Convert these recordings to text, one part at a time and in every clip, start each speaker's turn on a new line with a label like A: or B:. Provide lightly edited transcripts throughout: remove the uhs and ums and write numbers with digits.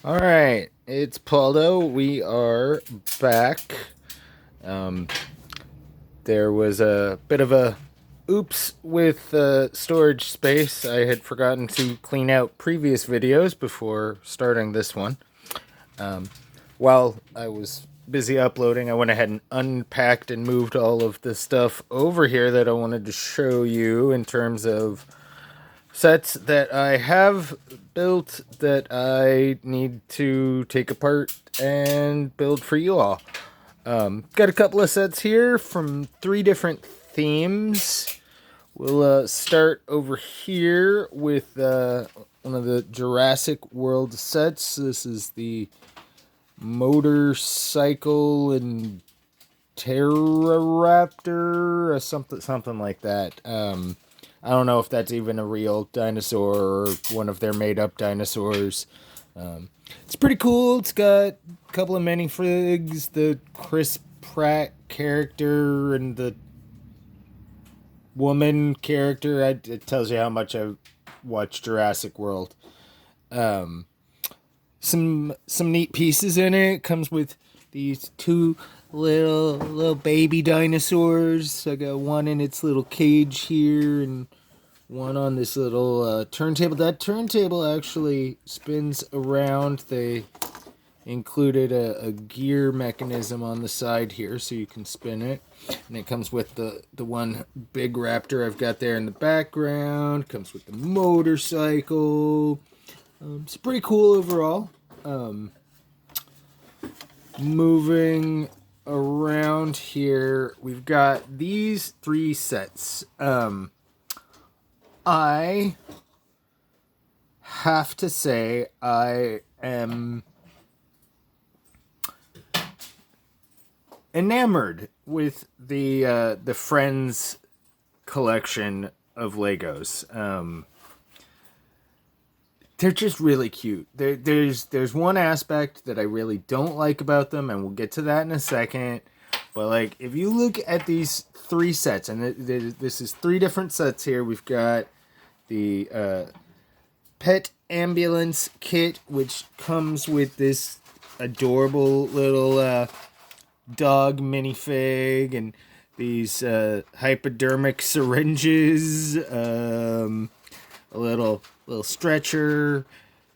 A: All right, it's Paldo. We are back. Um, there was a bit of a oops with storage space. I had forgotten to clean out previous videos before starting this one. While I was busy uploading, I went ahead and unpacked and moved all of the stuff over here that I wanted to show you in terms of sets that I have built that I need to take apart and build for you all. Got a couple of sets here from three different themes. We'll start over here with one of the Jurassic World sets. This is the motorcycle and Pteroraptor or something like that. I don't know if that's even a real dinosaur or one of their made up dinosaurs. It's pretty cool. It's got a couple of minifigs, the Chris Pratt character and the woman character. It tells you how much I've watched Jurassic World. Um, some neat pieces in it. Comes with these two little baby dinosaurs. I got one in its little cage here and one on this little turntable. That turntable actually spins around. They included a gear mechanism on the side here so you can spin it. And it comes with the one big raptor I've got there in the background. Comes with the motorcycle. It's pretty cool overall. Moving around here, we've got these three sets. I have to say I am enamored with the Friends collection of Legos. They're just really cute. There's one aspect that I really don't like about them, and we'll get to that in a second. But like, if you look at these three sets, and this is three different sets here. We've got the pet ambulance kit, which comes with this adorable little dog minifig and these hypodermic syringes, a little stretcher,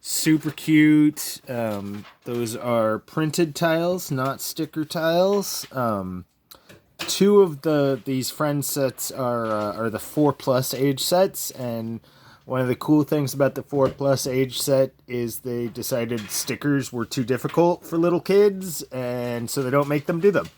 A: super cute. Those are printed tiles, not sticker tiles. Two of these friend sets are the 4+ age sets, and one of the cool things about the 4+ age set is they decided stickers were too difficult for little kids, and so they don't make them do them.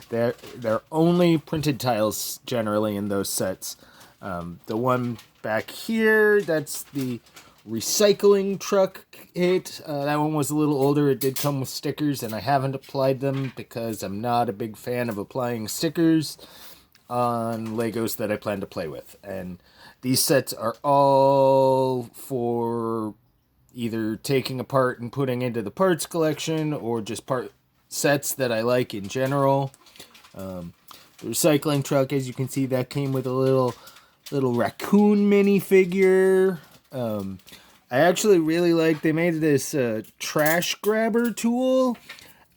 A: They're only printed tiles generally in those sets. The one back here, that's the recycling truck kit. That one was a little older. It did come with stickers, and I haven't applied them because I'm not a big fan of applying stickers on Legos that I plan to play with. And these sets are all for either taking apart and putting into the parts collection or just part sets that I like in general. The recycling truck, as you can see, that came with a little raccoon minifigure. I actually really like, they made this trash grabber tool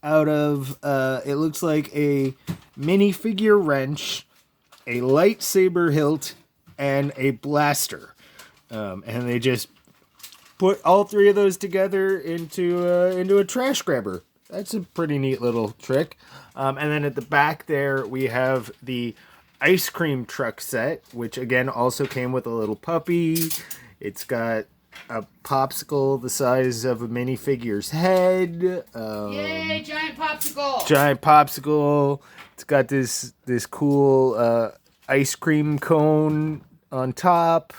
A: out of, it looks like a minifigure wrench, a lightsaber hilt, and a blaster. And they just put all three of those together into a trash grabber. That's a pretty neat little trick. And then at the back there, we have the ice cream truck set, which again also came with a little puppy. It's got a popsicle the size of a minifigure's head.
B: Yay, giant popsicle!
A: Giant popsicle. It's got this cool ice cream cone on top.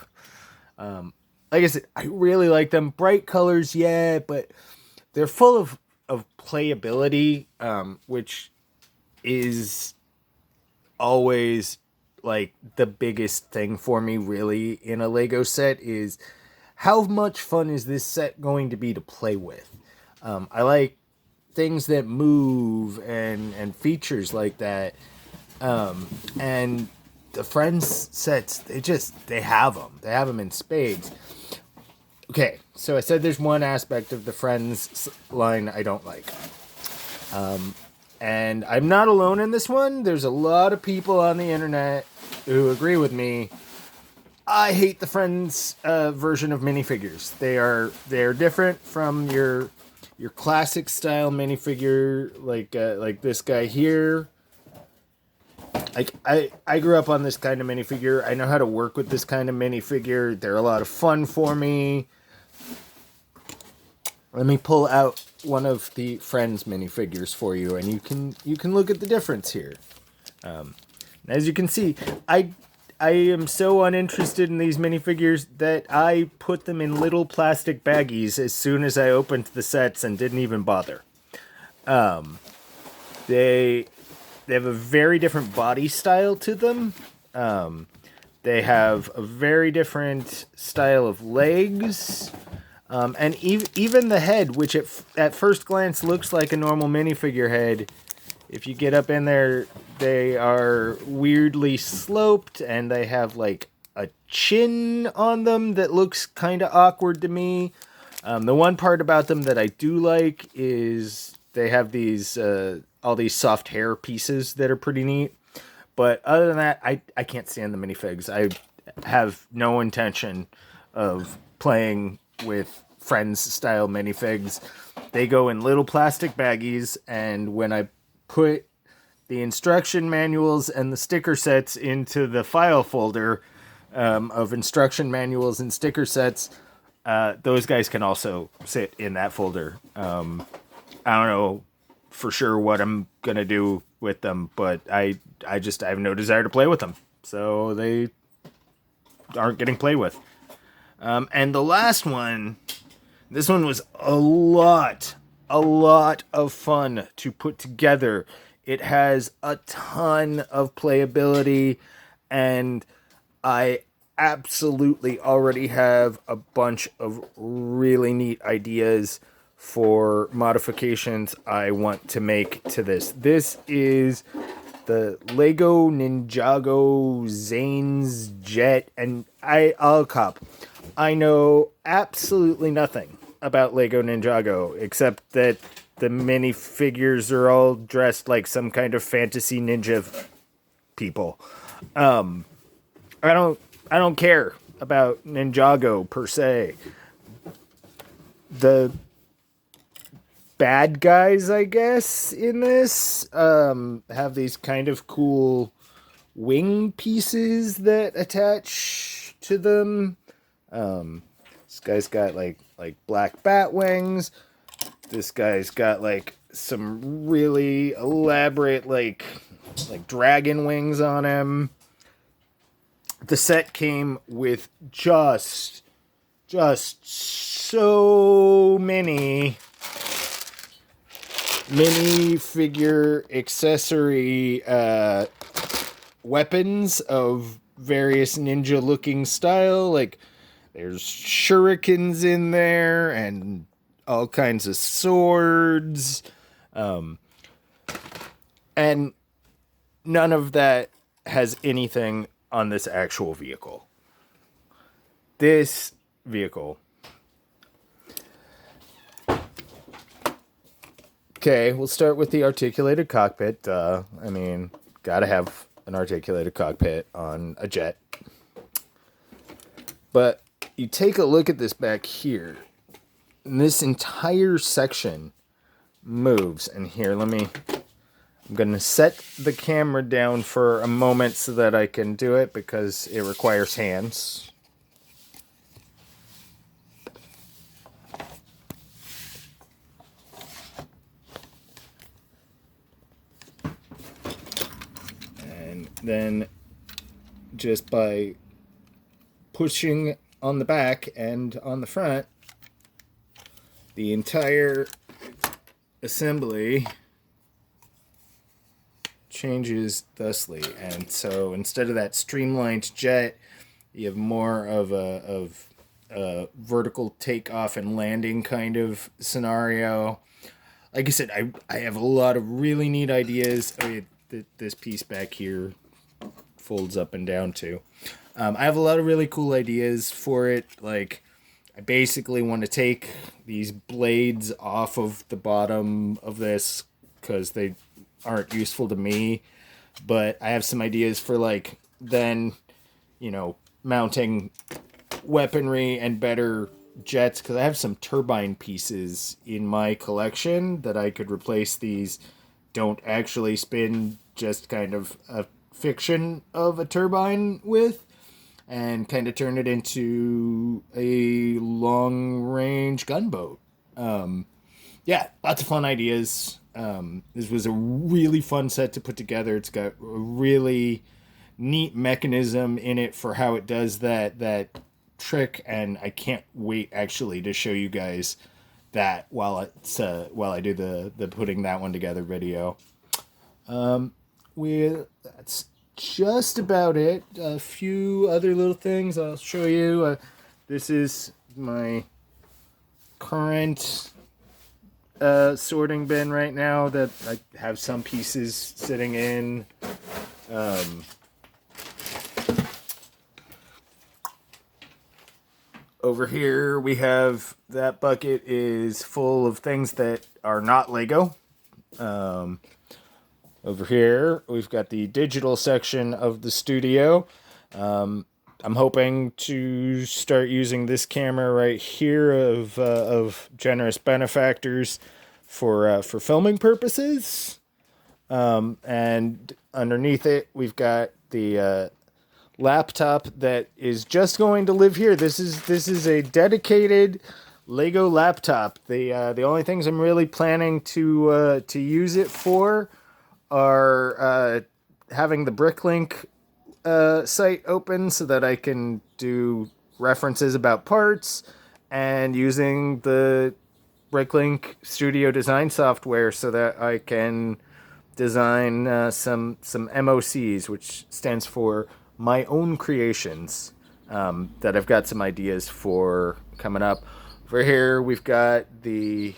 A: Like I said, I really like them. Bright colors, yeah, but they're full of playability, which is always like the biggest thing for me really in a Lego set is how much fun is this set going to be to play with. I like things that move and features like that. And the Friends sets, they have them in spades. Okay, so I said there's one aspect of the Friends line I don't like. And I'm not alone in this one. There's a lot of people on the internet who agree with me. I hate the Friends version of minifigures. They're different from your classic style minifigure, like this guy here. Like I grew up on this kind of minifigure. I know how to work with this kind of minifigure. They're a lot of fun for me. Let me pull out one of the Friends minifigures for you, and you can look at the difference here. As you can see, I am so uninterested in these minifigures that I put them in little plastic baggies as soon as I opened the sets and didn't even bother. They have a very different body style to them. They have a very different style of legs. And even the head, which at first glance looks like a normal minifigure head, if you get up in there, they are weirdly sloped, and they have like a chin on them that looks kind of awkward to me. The one part about them that I do like is they have these all these soft hair pieces that are pretty neat. But other than that, I can't stand the minifigs. I have no intention of playing with Friends style minifigs. They go in little plastic baggies, and when I put the instruction manuals and the sticker sets into the file folder of instruction manuals and sticker sets, those guys can also sit in that folder. I don't know for sure what I'm gonna do with them, but I have no desire to play with them, so they aren't getting played with. And the last one, this one was a lot of fun to put together. It has a ton of playability, and I absolutely already have a bunch of really neat ideas for modifications I want to make to this. This is the Lego Ninjago Zane's Jet, and I'll cop. I know absolutely nothing about Lego Ninjago, except that the minifigures are all dressed like some kind of fantasy ninja people. I don't care about Ninjago per se. The bad guys, I guess, in this have these kind of cool wing pieces that attach to them. This guy's got like black bat wings. This guy's got like some really elaborate like dragon wings on him. The set came with just so many minifigure accessory weapons of various ninja looking style. Like there's shurikens in there and all kinds of swords. And none of that has anything on this actual vehicle. This vehicle. Okay, we'll start with the articulated cockpit. I mean, gotta have an articulated cockpit on a jet. But you take a look at this back here, and this entire section moves. And here, I'm going to set the camera down for a moment so that I can do it, because it requires hands. And then just by pushing on the back and on the front, the entire assembly changes thusly. And so instead of that streamlined jet, you have more of a vertical takeoff and landing kind of scenario. Like I said, I have a lot of really neat ideas. I mean, this piece back here folds up and down too. I have a lot of really cool ideas for it. Like, I basically want to take these blades off of the bottom of this because they aren't useful to me. But I have some ideas for like then, mounting weaponry and better jets because I have some turbine pieces in my collection that I could replace these don't actually spin, just kind of a fiction of a turbine with, and kind of turn it into a long-range gunboat. Yeah, lots of fun ideas. This was a really fun set to put together. It's got a really neat mechanism in it for how it does that trick, and I can't wait actually to show you guys that while I do the putting that one together video. That's just about it. A few other little things I'll show you. This is my current sorting bin right now that I have some pieces sitting in. Over here we have that bucket is full of things that are not Lego. Over here we've got the digital section of the studio. I'm hoping to start using this camera right here of generous benefactors for filming purposes. And underneath it we've got the laptop that is just going to live here. This is a dedicated Lego laptop. The only things I'm really planning to use it for are having the Bricklink site open so that I can do references about parts, and using the Bricklink Studio design software so that I can design some MOCs, which stands for my own creations, that I've got some ideas for coming up. Over here we've got the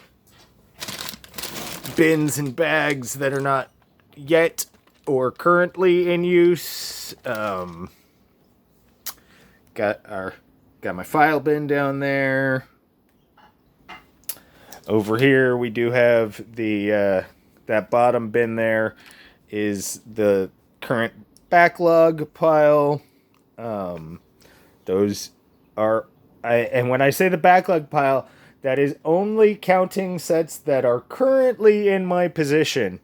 A: bins and bags that are not yet or currently in use. Got my file bin down there. Over here we do have the that bottom bin there is the current backlog pile. Those are and when I say the backlog pile, that is only counting sets that are currently in my position.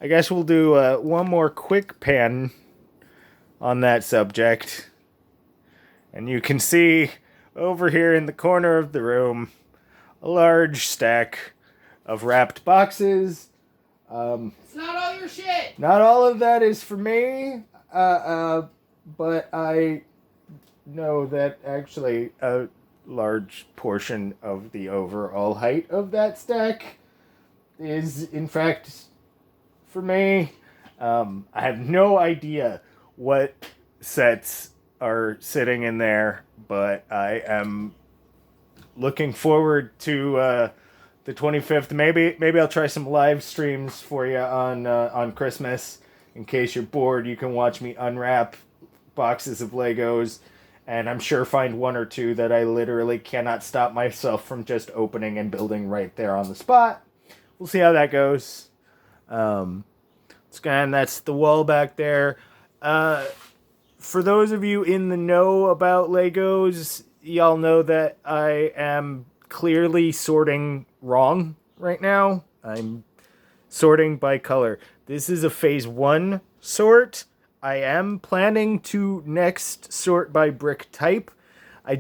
A: I guess we'll do one more quick pan on that subject. And you can see over here in the corner of the room a large stack of wrapped boxes.
B: It's not all your shit.
A: Not all of that is for me, but I know that actually a large portion of the overall height of that stack is, in fact, for me. I have no idea what sets are sitting in there, but I am looking forward to the 25th. Maybe I'll try some live streams for you on Christmas. In case you're bored, you can watch me unwrap boxes of Legos, and I'm sure find one or two that I literally cannot stop myself from just opening and building right there on the spot. We'll see how that goes. Again, that's the wall back there. For those of you in the know about Legos, y'all know that I am clearly sorting wrong right now. I'm sorting by color. This is a phase 1 sort. I am planning to next sort by brick type. I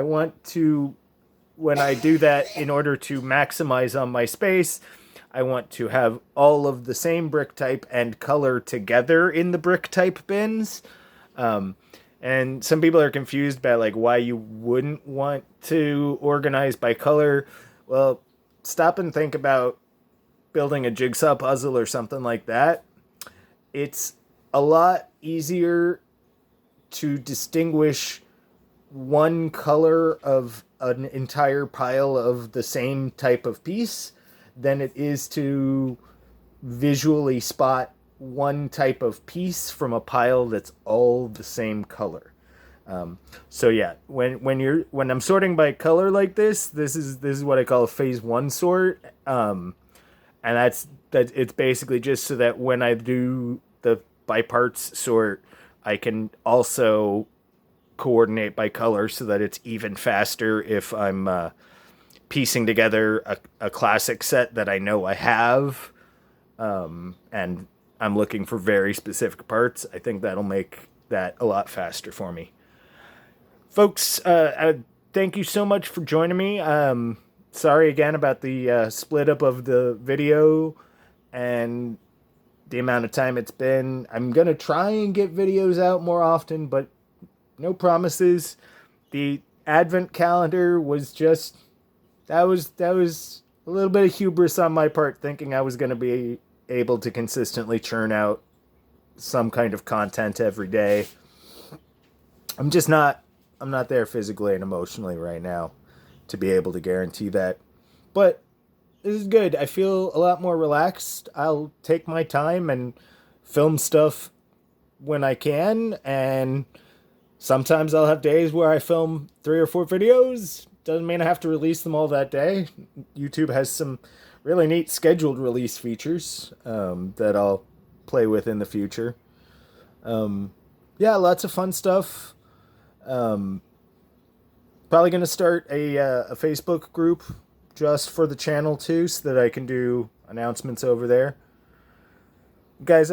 A: want to, when I do that, in order to maximize on my space, I want to have all of the same brick type and color together in the brick type bins. And some people are confused by like why you wouldn't want to organize by color. Well, stop and think about building a jigsaw puzzle or something like that. It's a lot easier to distinguish one color of an entire pile of the same type of piece than it is to visually spot one type of piece from a pile that's all the same color. So yeah, when I'm sorting by color like this is what I call a phase one sort, and it's basically just so that when I do the by parts sort, I can also coordinate by color so that it's even faster if I'm piecing together a classic set that I know I have, and I'm looking for very specific parts. I think that'll make that a lot faster for me. Folks, thank you so much for joining me. Sorry again about the split up of the video and the amount of time it's been. I'm going to try and get videos out more often, but no promises. The Advent calendar was just... That was a little bit of hubris on my part, thinking I was going to be able to consistently churn out some kind of content every day. I'm not there physically and emotionally right now to be able to guarantee that. But this is good. I feel a lot more relaxed. I'll take my time and film stuff when I can, and sometimes I'll have days where I film 3 or 4 videos. Doesn't mean I have to release them all that day. YouTube has some really neat scheduled release features that I'll play with in the future. Yeah, lots of fun stuff. Probably going to start a Facebook group just for the channel too, so that I can do announcements over there. Guys,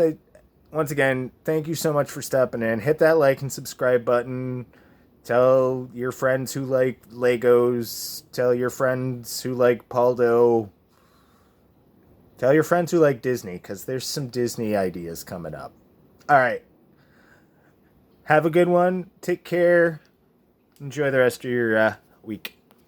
A: once again, thank you so much for stopping in. Hit that like and subscribe button. Tell your friends who like Legos. Tell your friends who like Paldo. Tell your friends who like Disney, because there's some Disney ideas coming up. All right. Have a good one. Take care. Enjoy the rest of your week.